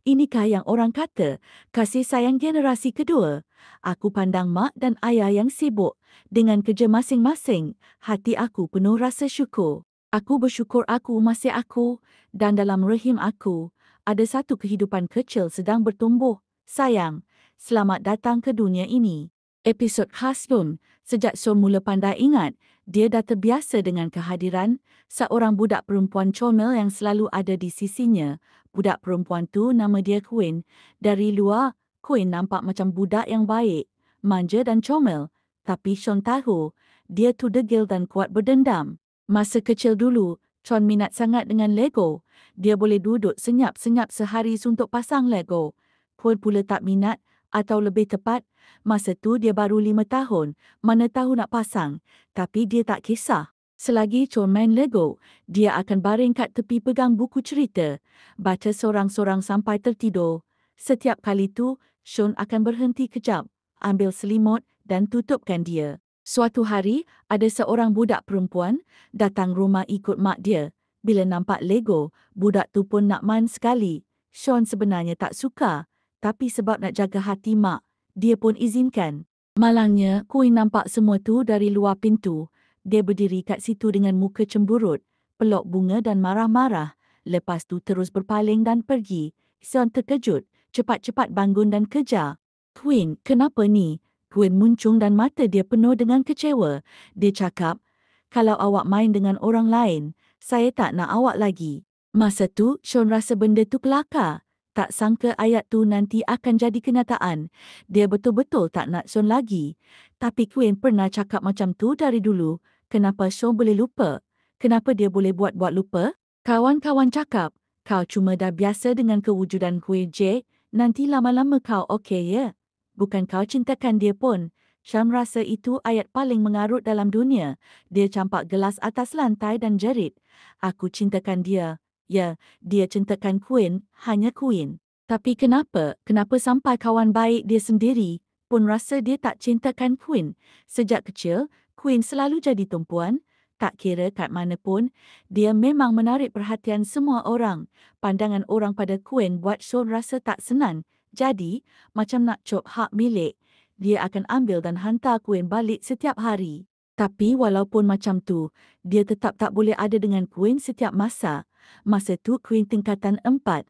Inikah yang orang kata, kasih sayang generasi kedua? Aku pandang mak dan ayah yang sibuk dengan kerja masing-masing. Hati aku penuh rasa syukur. Aku bersyukur aku masih aku dan dalam rahim aku ada satu kehidupan kecil sedang bertumbuh. Sayang, selamat datang ke dunia ini. Episod khas Sun. Sejak Sun mula pandai ingat, dia dah terbiasa dengan kehadiran seorang budak perempuan comel yang selalu ada di sisinya. Budak perempuan tu nama dia Queen. Dari luar, Queen nampak macam budak yang baik, manja dan comel. Tapi Sean tahu, dia tu degil dan kuat berdendam. Masa kecil dulu, Sean minat sangat dengan Lego. Dia boleh duduk senyap-senyap sehari suntuk pasang Lego. Queen pula tak minat, atau lebih tepat, masa tu dia baru 5 tahun, mana tahu nak pasang. Tapi dia tak kisah. Selagi Sean main Lego, dia akan baring kat tepi pegang buku cerita, baca sorang-sorang sampai tertidur. Setiap kali tu, Sean akan berhenti kejap, ambil selimut dan tutupkan dia. Suatu hari, ada seorang budak perempuan datang rumah ikut mak dia. Bila nampak Lego, budak tu pun nak main sekali. Sean sebenarnya tak suka, tapi sebab nak jaga hati mak, dia pun izinkan. Malangnya, Queen nampak semua tu dari luar pintu. Dia berdiri kat situ dengan muka cemburut, pelok bunga dan marah-marah. Lepas tu terus berpaling dan pergi. Sean terkejut, cepat-cepat bangun dan kejar. Queen, kenapa ni? Queen muncung dan mata dia penuh dengan kecewa. Dia cakap, kalau awak main dengan orang lain, saya tak nak awak lagi. Masa tu, Sean rasa benda tu kelakar. Tak sangka ayat tu nanti akan jadi kenyataan. Dia betul-betul tak nak Sean lagi. Tapi Queen pernah cakap macam tu dari dulu. Kenapa Sean boleh lupa? Kenapa dia boleh buat-buat lupa? Kawan-kawan cakap, kau cuma dah biasa dengan kewujudan Queen J, nanti lama-lama kau okey ya? Bukan kau cintakan dia pun. Syam rasa itu ayat paling mengarut dalam dunia. Dia campak gelas atas lantai dan jerit. Aku cintakan dia. Ya, dia cintakan Queen, hanya Queen. Tapi kenapa? Kenapa sampai kawan baik dia sendiri pun rasa dia tak cintakan Queen? Sejak kecil, Queen selalu jadi tumpuan. Tak kira kat mana pun, dia memang menarik perhatian semua orang. Pandangan orang pada Queen buat Sean rasa tak senang. Jadi, macam nak cop hak milik, dia akan ambil dan hantar Queen balik setiap hari. Tapi walaupun macam tu, dia tetap tak boleh ada dengan Queen setiap masa. Masa tu Queen tingkatan 4.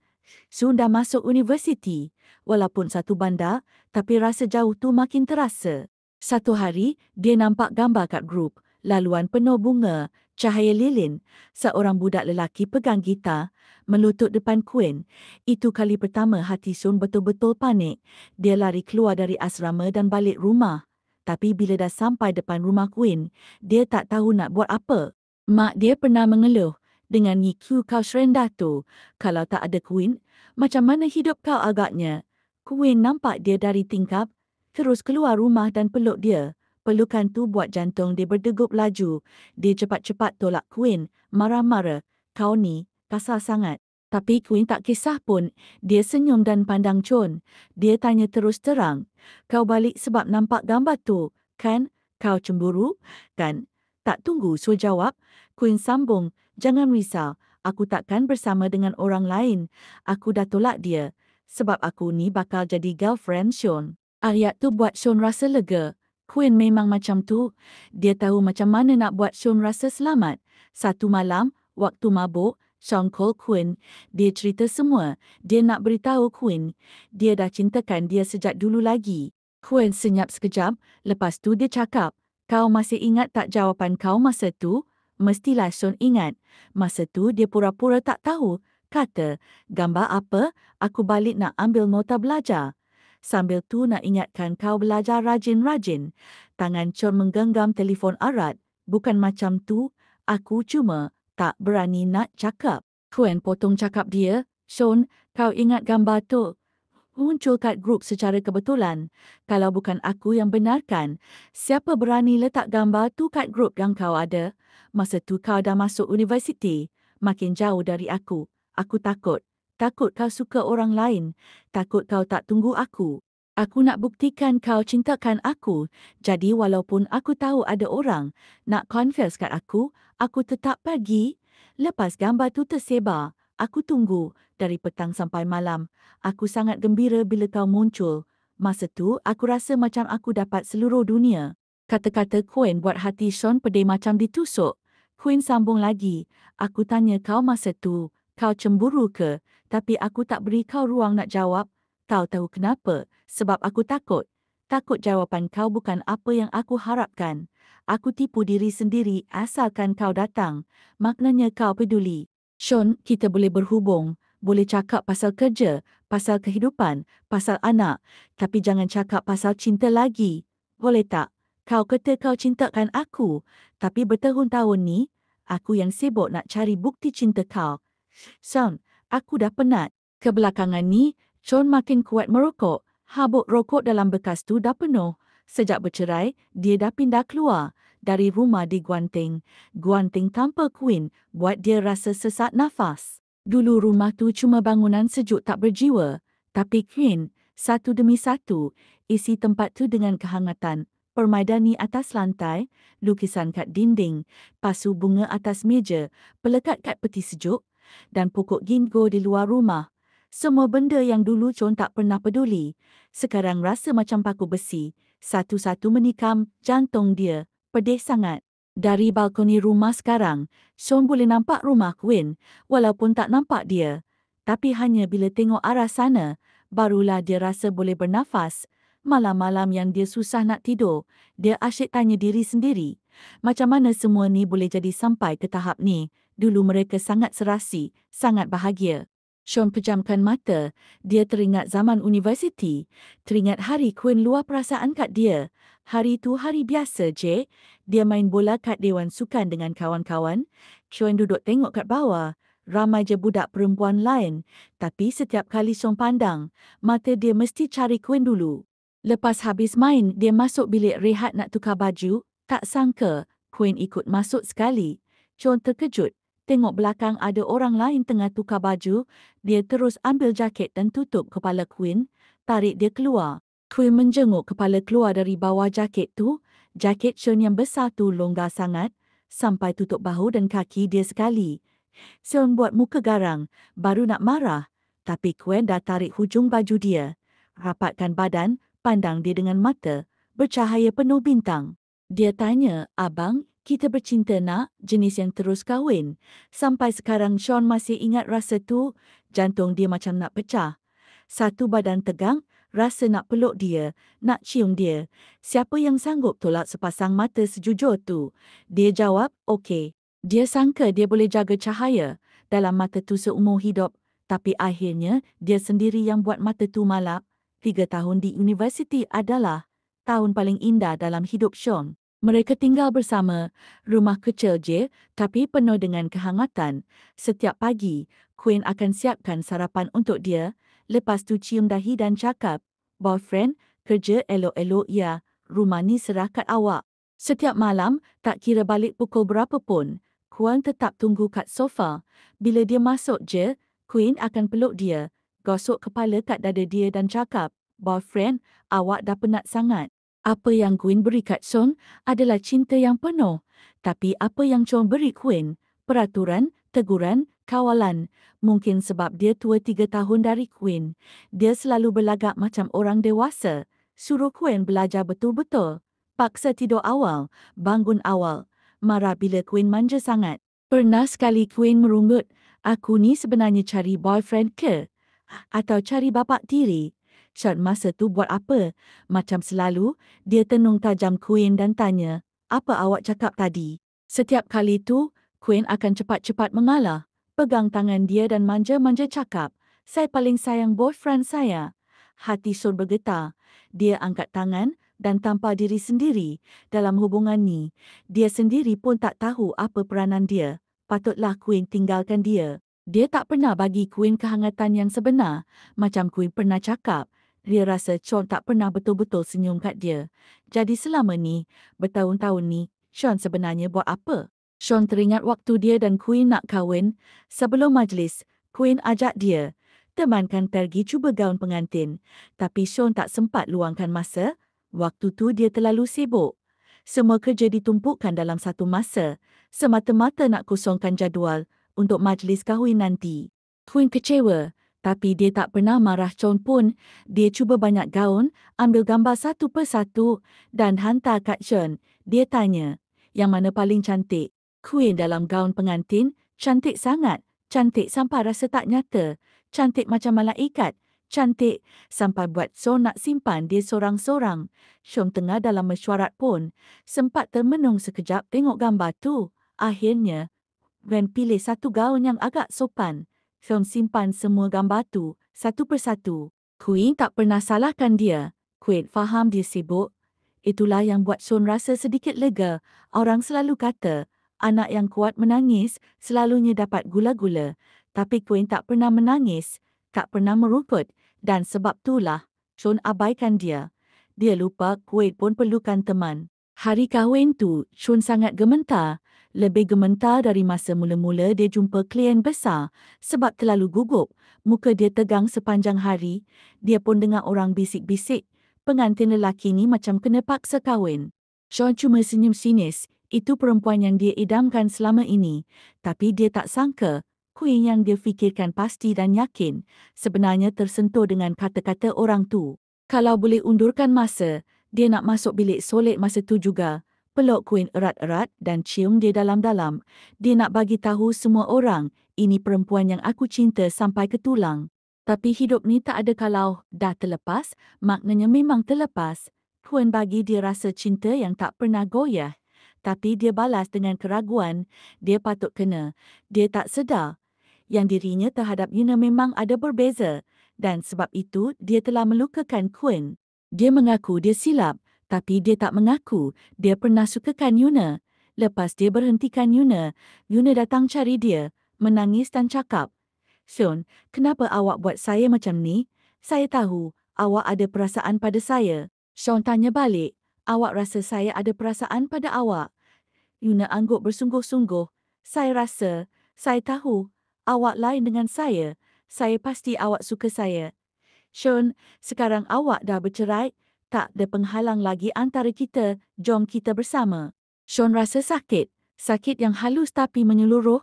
Sean dah masuk universiti. Walaupun satu bandar, tapi rasa jauh tu makin terasa. Satu hari, dia nampak gambar kat grup. Laluan penuh bunga. Cahaya lilin, seorang budak lelaki pegang gitar, melutut depan Queen. Itu kali pertama hati Sean betul-betul panik. Dia lari keluar dari asrama dan balik rumah. Tapi bila dah sampai depan rumah Queen, dia tak tahu nak buat apa. Mak dia pernah mengeluh, dengan IQ kau serendah tu, kalau tak ada Queen, macam mana hidup kau agaknya? Queen nampak dia dari tingkap, terus keluar rumah dan peluk dia. Pelukan tu buat jantung dia berdegup laju. Dia cepat-cepat tolak Queen, marah-marah. Kau ni, kasar sangat. Tapi Queen tak kisah pun. Dia senyum dan pandang Chon. Dia tanya terus terang. Kau balik sebab nampak gambar tu, kan? Kau cemburu, kan? Tak tunggu Su jawab. Queen sambung. Jangan risau. Aku takkan bersama dengan orang lain. Aku dah tolak dia. Sebab aku ni bakal jadi girlfriend Sean. Ayat tu buat Sean rasa lega. Queen memang macam tu. Dia tahu macam mana nak buat Sean rasa selamat. Satu malam, waktu mabuk, Sean call Queen. Dia cerita semua. Dia nak beritahu Queen. Dia dah cintakan dia sejak dulu lagi. Queen senyap sekejap. Lepas tu dia cakap, kau masih ingat tak jawapan kau masa tu? Mestilah Sean ingat. Masa tu dia pura-pura tak tahu. Kata, gambar apa? Aku balik nak ambil nota belajar. Sambil tu nak ingatkan kau belajar rajin-rajin. Tangan Chon menggenggam telefon erat. Bukan macam tu, aku cuma tak berani nak cakap. Queen potong cakap dia. Sean, kau ingat gambar tu? Muncul kat grup secara kebetulan. Kalau bukan aku yang benarkan, siapa berani letak gambar tu kat grup yang kau ada? Masa tu kau dah masuk universiti. Makin jauh dari aku. Aku takut. Takut kau suka orang lain. Takut kau tak tunggu aku. Aku nak buktikan kau cintakan aku. Jadi walaupun aku tahu ada orang nak confess kat aku tetap pergi. Lepas gambar tu tersebar, aku tunggu dari petang sampai malam. Aku sangat gembira bila kau muncul. Masa tu, aku rasa macam aku dapat seluruh dunia. Kata-kata Queen buat hati Sean pedih macam ditusuk. Queen sambung lagi. Aku tanya kau masa tu, kau cemburu ke? Tapi aku tak beri kau ruang nak jawab. Kau tahu kenapa? Sebab aku takut. Takut jawapan kau bukan apa yang aku harapkan. Aku tipu diri sendiri asalkan kau datang. Maknanya kau peduli. Sean, kita boleh berhubung. Boleh cakap pasal kerja, pasal kehidupan, pasal anak. Tapi jangan cakap pasal cinta lagi. Boleh tak? Kau kata kau cintakan aku. Tapi bertahun-tahun ni, aku yang sibuk nak cari bukti cinta kau. Sean, aku dah penat. Kebelakangan ni, Sean makin kuat merokok. Habuk rokok dalam bekas tu dah penuh. Sejak bercerai, dia dah pindah keluar dari rumah di Guanting. Guanting tanpa Queen buat dia rasa sesak nafas. Dulu rumah tu cuma bangunan sejuk tak berjiwa. Tapi Queen, satu demi satu, isi tempat tu dengan kehangatan. Permaidani atas lantai, lukisan kat dinding, pasu bunga atas meja, pelekat kat peti sejuk, dan pokok ginkgo di luar rumah. Semua benda yang dulu Chon tak pernah peduli, sekarang rasa macam paku besi. Satu-satu menikam jantung dia. Pedih sangat. Dari balkoni rumah sekarang, Sean boleh nampak rumah Queen, walaupun tak nampak dia. Tapi hanya bila tengok arah sana, barulah dia rasa boleh bernafas. Malam-malam yang dia susah nak tidur, dia asyik tanya diri sendiri. Macam mana semua ni boleh jadi sampai ke tahap ni? Dulu mereka sangat serasi, sangat bahagia. Sean pejamkan mata. Dia teringat zaman universiti. Teringat hari Queen luar perasaan kat dia. Hari tu hari biasa je. Dia main bola kat Dewan Sukan dengan kawan-kawan. Sean duduk tengok kat bawah. Ramai je budak perempuan lain. Tapi setiap kali Sean pandang, mata dia mesti cari Queen dulu. Lepas habis main, dia masuk bilik rehat nak tukar baju. Tak sangka, Queen ikut masuk sekali. Sean terkejut. Tengok belakang ada orang lain tengah tukar baju. Dia terus ambil jaket dan tutup kepala Queen. Tarik dia keluar. Queen menjenguk kepala keluar dari bawah jaket tu. Jaket Sean yang besar tu longgar sangat. Sampai tutup bahu dan kaki dia sekali. Sean buat muka garang. Baru nak marah. Tapi Queen dah tarik hujung baju dia. Rapatkan badan, pandang dia dengan mata. Bercahaya penuh bintang. Dia tanya, abang, kita bercinta nak, jenis yang terus kahwin. Sampai sekarang Sean masih ingat rasa tu, jantung dia macam nak pecah. Satu badan tegang, rasa nak peluk dia, nak cium dia. Siapa yang sanggup tolak sepasang mata sejujur tu? Dia jawab, okey. Dia sangka dia boleh jaga cahaya dalam mata tu seumur hidup, tapi akhirnya dia sendiri yang buat mata tu malap. 3 tahun di universiti adalah tahun paling indah dalam hidup Sean. Mereka tinggal bersama, rumah kecil je tapi penuh dengan kehangatan. Setiap pagi, Queen akan siapkan sarapan untuk dia, lepas tu cium dahi dan cakap, "Boyfriend, kerja elok-elok ya, rumah ni serah kat awak." Setiap malam, tak kira balik pukul berapa pun, Queen tetap tunggu kat sofa. Bila dia masuk je, Queen akan peluk dia, gosok kepala kat dada dia dan cakap, "Boyfriend, awak dah penat sangat." Apa yang Queen beri kat Sean adalah cinta yang penuh. Tapi apa yang Sean beri Queen? Peraturan, teguran, kawalan. Mungkin sebab dia tua 3 tahun dari Queen. Dia selalu berlagak macam orang dewasa. Suruh Queen belajar betul-betul. Paksa tidur awal, bangun awal. Marah bila Queen manja sangat. Pernah sekali Queen merungut, "Aku ni sebenarnya cari boyfriend ke? Atau cari bapak tiri?" Sean masa tu buat apa? Macam selalu, dia tenung tajam Queen dan tanya, "Apa awak cakap tadi?" Setiap kali tu, Queen akan cepat-cepat mengalah. Pegang tangan dia dan manja-manja cakap, "Saya paling sayang boyfriend saya." Hati Sean bergetar. Dia angkat tangan dan tampar diri sendiri dalam hubungan ni. Dia sendiri pun tak tahu apa peranan dia. Patutlah Queen tinggalkan dia. Dia tak pernah bagi Queen kehangatan yang sebenar. Macam Queen pernah cakap, dia rasa Sean tak pernah betul-betul senyum kat dia. Jadi selama ni, bertahun-tahun ni, Sean sebenarnya buat apa? Sean teringat waktu dia dan Queen nak kahwin. Sebelum majlis, Queen ajak dia, "Temankan pergi cuba gaun pengantin." Tapi Sean tak sempat luangkan masa. Waktu tu dia terlalu sibuk. Semua kerja ditumpukkan dalam satu masa, semata-mata nak kosongkan jadual untuk majlis kahwin nanti. Queen kecewa, tapi dia tak pernah marah Sean pun. Dia cuba banyak gaun, ambil gambar satu persatu dan hantar kat Sean. Dia tanya, "Yang mana paling cantik?" Queen dalam gaun pengantin, cantik sangat. Cantik sampai rasa tak nyata. Cantik macam malaikat. Cantik sampai buat Sean nak simpan dia sorang-sorang. Sean tengah dalam mesyuarat pun. Sempat termenung sekejap tengok gambar tu. Akhirnya, Gwen pilih satu gaun yang agak sopan. Sean simpan semua gambar tu, satu persatu. Queen tak pernah salahkan dia. Queen faham dia sibuk. Itulah yang buat Sean rasa sedikit lega. Orang selalu kata, anak yang kuat menangis selalunya dapat gula-gula. Tapi Queen tak pernah menangis, tak pernah meruput. Dan sebab itulah, Sean abaikan dia. Dia lupa Queen pun perlukan teman. Hari kahwin tu, Sean sangat gementar. Lebih gementar dari masa mula-mula dia jumpa klien besar. Sebab terlalu gugup, muka dia tegang sepanjang hari. Dia pun dengar orang bisik-bisik. Pengantin lelaki ni macam kena paksa kahwin. Sean cuma senyum sinis. Itu perempuan yang dia idamkan selama ini. Tapi dia tak sangka, Queen yang dia fikirkan pasti dan yakin, sebenarnya tersentuh dengan kata-kata orang tu. Kalau boleh undurkan masa, dia nak masuk bilik solek masa tu juga. Peluk Queen erat-erat dan cium dia dalam-dalam. Dia nak bagi tahu semua orang, ini perempuan yang aku cinta sampai ke tulang. Tapi hidup ni tak ada kalau dah terlepas, maknanya memang terlepas. Queen bagi dia rasa cinta yang tak pernah goyah. Tapi dia balas dengan keraguan, dia patut kena. Dia tak sedar yang dirinya terhadap Yuna memang ada berbeza dan sebab itu dia telah melukakan Queen. Dia mengaku dia silap, tapi dia tak mengaku dia pernah sukakan Yuna. Lepas dia berhentikan Yuna, Yuna datang cari dia, menangis dan cakap, "Sean, kenapa awak buat saya macam ni? Saya tahu awak ada perasaan pada saya." Sean tanya balik, "Awak rasa saya ada perasaan pada awak?" Yuna angguk bersungguh-sungguh, saya tahu, awak lain dengan saya pasti awak suka saya." "Sean, sekarang awak dah bercerai, tak ada penghalang lagi antara kita, jom kita bersama." Sean rasa sakit, sakit yang halus tapi menyeluruh.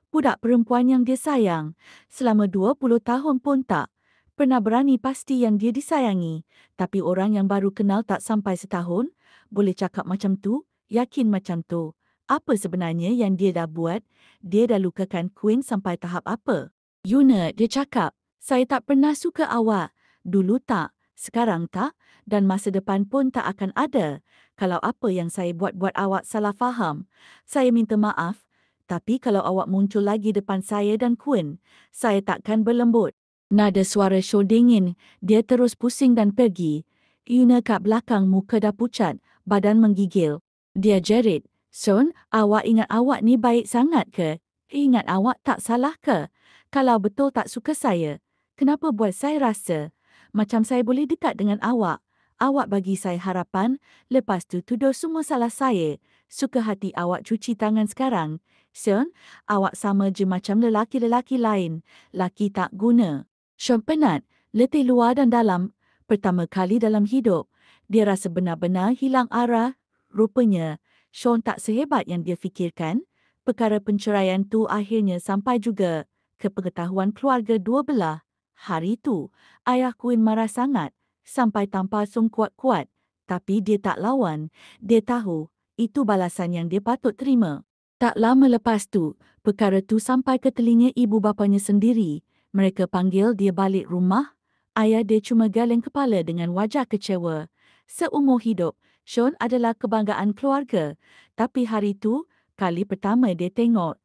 Budak perempuan yang dia sayang, selama 20 tahun pun tak pernah berani pasti yang dia disayangi. Tapi orang yang baru kenal tak sampai setahun, boleh cakap macam tu, yakin macam tu. Apa sebenarnya yang dia dah buat? Dia dah lukakan Queen sampai tahap apa? "Yuna," dia cakap, "saya tak pernah suka awak. Dulu tak, sekarang tak, dan masa depan pun tak akan ada. Kalau apa yang saya buat awak salah faham, saya minta maaf. Tapi kalau awak muncul lagi depan saya dan Quinn, saya takkan berlembut. Nada suara Shaw dingin. Dia terus pusing dan pergi. Yuna kat belakang muka dah pucat, badan menggigil. Dia jerit, "Son, awak ingat awak ni baik sangat ke? Ingat awak tak salah ke? Kalau betul tak suka saya, kenapa buat saya rasa macam saya boleh dekat dengan awak? Awak bagi saya harapan, lepas tu tuduh semua salah saya. Suka hati awak cuci tangan sekarang. Son, awak sama je macam lelaki-lelaki lain. Laki tak guna." Sean penat, letih luar dan dalam. Pertama kali dalam hidup, dia rasa benar-benar hilang arah. Rupanya, Sean tak sehebat yang dia fikirkan. Perkara penceraian tu akhirnya sampai juga ke pengetahuan keluarga dua belah. Hari tu, ayah Quinn marah sangat sampai tampar Song kuat-kuat. Tapi dia tak lawan. Dia tahu itu balasan yang dia patut terima. Tak lama lepas tu, perkara tu sampai ke telinga ibu bapanya sendiri. Mereka panggil dia balik rumah. Ayah dia cuma geleng kepala dengan wajah kecewa. Seumur hidup, Sean adalah kebanggaan keluarga. Tapi hari tu, kali pertama dia tengok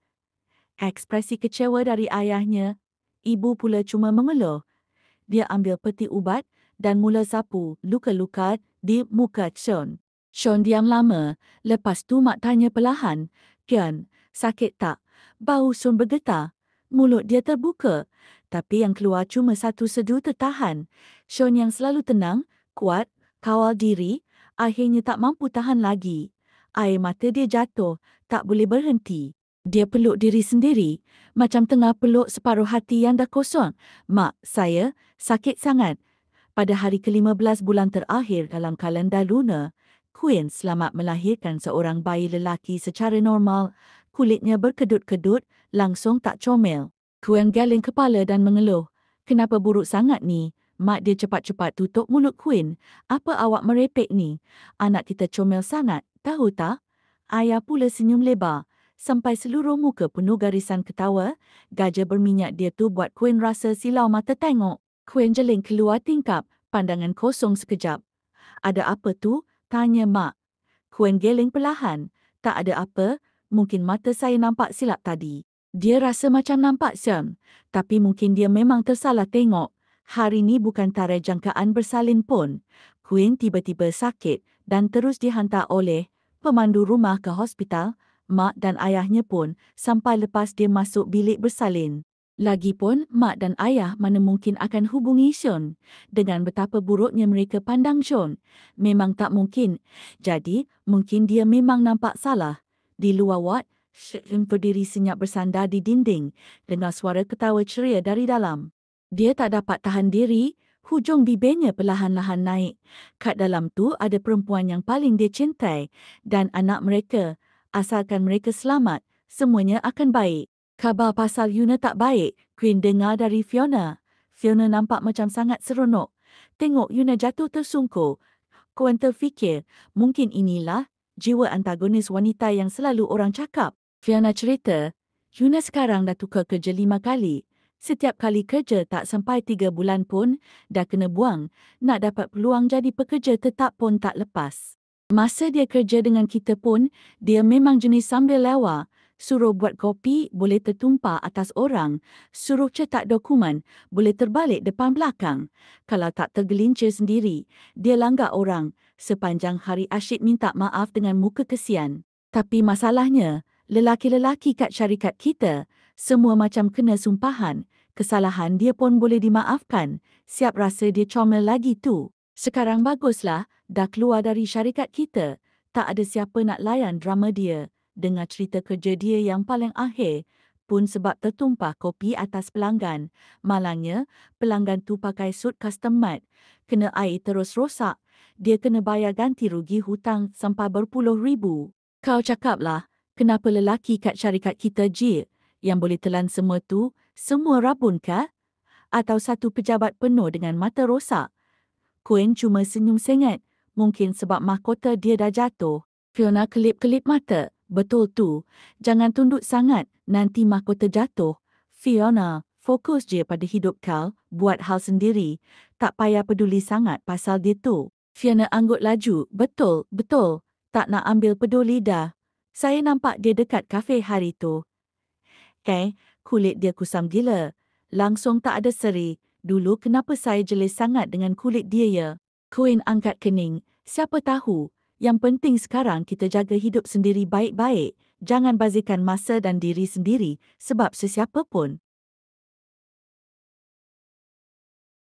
ekspresi kecewa dari ayahnya. Ibu pula cuma mengeluh. Dia ambil peti ubat dan mula sapu luka-luka di muka Sean. Sean diam lama. Lepas tu mak tanya perlahan, "Kian, sakit tak?" Bau Sean bergetar. Mulut dia terbuka. Tapi yang keluar cuma satu sedu tertahan. Sean yang selalu tenang, kuat, kawal diri, akhirnya tak mampu tahan lagi. Air mata dia jatuh, tak boleh berhenti. Dia peluk diri sendiri, macam tengah peluk separuh hati yang dah kosong. "Mak, saya sakit sangat." Pada hari ke-15 bulan terakhir dalam kalender lunar, Quinn selamat melahirkan seorang bayi lelaki secara normal. Kulitnya berkedut-kedut, langsung tak comel. Quinn geleng kepala dan mengeluh. "Kenapa buruk sangat ni?" Mak dia cepat-cepat tutup mulut Quinn. "Apa awak merepek ni? Anak kita comel sangat, tahu tak?" Ayah pula senyum lebar. Sampai seluruh muka penuh garisan ketawa. Gajah berminyak dia tu buat Quinn rasa silau mata tengok. Quinn jeling keluar tingkap, pandangan kosong sekejap. "Ada apa tu?" tanya mak. Quinn geleng perlahan. "Tak ada apa, mungkin mata saya nampak silap tadi." Dia rasa macam nampak Sam, tapi mungkin dia memang tersalah tengok. Hari ni bukan tarikh jangkaan bersalin pun. Quinn tiba-tiba sakit dan terus dihantar oleh pemandu rumah ke hospital. Mak dan ayahnya pun sampai lepas dia masuk bilik bersalin. Lagipun, mak dan ayah mana mungkin akan hubungi Sean. Dengan betapa buruknya mereka pandang Sean, memang tak mungkin. Jadi, mungkin dia memang nampak salah. Di luar wad, Sean berdiri senyap bersandar di dinding, dengar suara ketawa ceria dari dalam. Dia tak dapat tahan diri, hujung bibirnya perlahan-lahan naik. Kat dalam tu ada perempuan yang paling dia cintai dan anak mereka. Asalkan mereka selamat, semuanya akan baik. Khabar pasal Yuna tak baik, Quinn dengar dari Fiona. Fiona nampak macam sangat seronok. Tengok Yuna jatuh tersungkur. Quinn terfikir, mungkin inilah jiwa antagonis wanita yang selalu orang cakap. Fiona cerita, Yuna sekarang dah tukar kerja 5 kali. Setiap kali kerja tak sampai 3 bulan pun, dah kena buang. Nak dapat peluang jadi pekerja tetap pun tak lepas. Masa dia kerja dengan kita pun, dia memang jenis sambil lewa. Suruh buat kopi, boleh tertumpah atas orang. Suruh cetak dokumen, boleh terbalik depan belakang. Kalau tak tergelincir sendiri, dia langgar orang. Sepanjang hari asyik minta maaf dengan muka kesian. Tapi masalahnya, lelaki-lelaki kat syarikat kita, semua macam kena sumpahan. Kesalahan dia pun boleh dimaafkan. Siap rasa dia comel lagi tu. Sekarang baguslah, dah keluar dari syarikat kita. Tak ada siapa nak layan drama dia. Dengar cerita kerja dia yang paling akhir pun sebab tertumpah kopi atas pelanggan. Malangnya, pelanggan tu pakai suit custom made. Kena air terus rosak. Dia kena bayar ganti rugi hutang sampai berpuluh ribu. Kau cakaplah, kenapa lelaki kat syarikat kita je yang boleh telan semua tu, semua rabun kah? Atau satu pejabat penuh dengan mata rosak? Quinn cuma senyum sengit. Mungkin sebab mahkota dia dah jatuh. Fiona kelip-kelip mata. Betul tu. Jangan tunduk sangat, nanti mahkota jatuh. Fiona, fokus je pada hidup kau, buat hal sendiri. Tak payah peduli sangat pasal dia tu. Fiona anggut laju. Betul, betul. Tak nak ambil peduli dah. Saya nampak dia dekat kafe hari tu. Kulit dia kusam gila. Langsung tak ada seri. Dulu kenapa saya jelis sangat dengan kulit dia ya? Queen angkat kening. Siapa tahu? Yang penting sekarang kita jaga hidup sendiri baik-baik. Jangan bazirkan masa dan diri sendiri sebab sesiapa pun